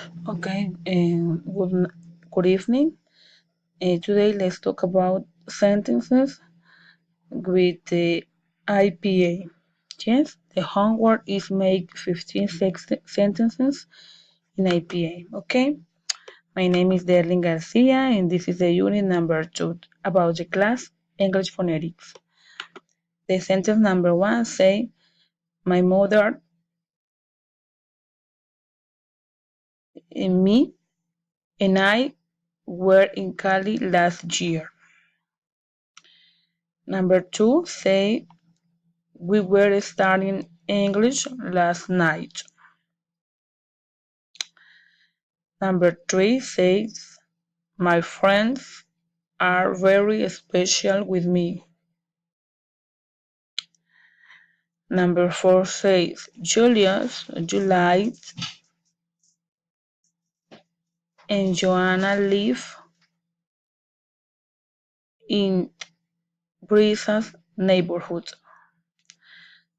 Okay, good evening. Today let's talk about sentences with the IPA. Yes, the homework is make 15 sentences in IPA. Okay, my name is Derlin Garcia and this is the unit number 2 about the class English phonetics. The sentence number 1 say, my mother and me and I were in Cali last year. Number 2 say, we were studying English last night. Number 3 says, my friends are very special with me. Number 4 says, Julius, Juliet, and Joanna live in Brisa's neighborhood.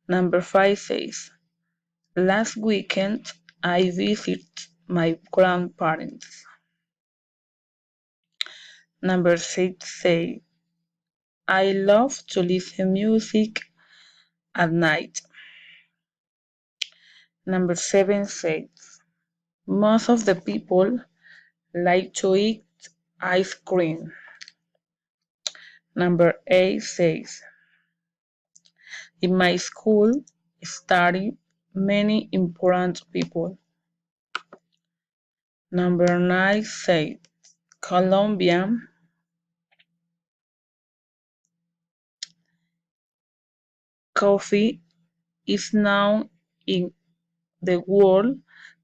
Number 5 says, last weekend I visited my grandparents. Number 6 says, I love to listen music at night. Number 7 says, most of the people like to eat ice cream. Number 8 says, in my school study many important people. Number 9 says, Colombia coffee is known in the world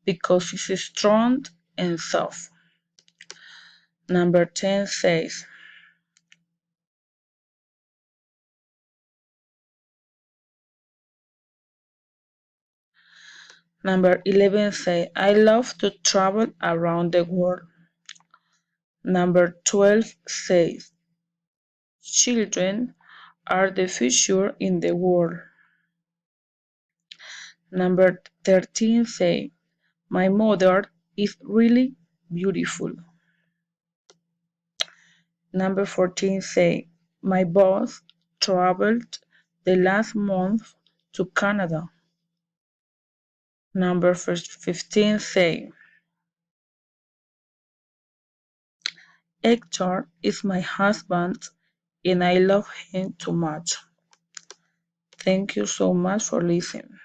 because it's strong and soft. Number 10 says, Number 11 says, I love to travel around the world. Number 12 says, children are the future in the world. Number 13 says, my mother is really beautiful. Number 14 says, my boss traveled the last month to Canada. Number 15 says, Hector is my husband and I love him too much. Thank you so much for listening.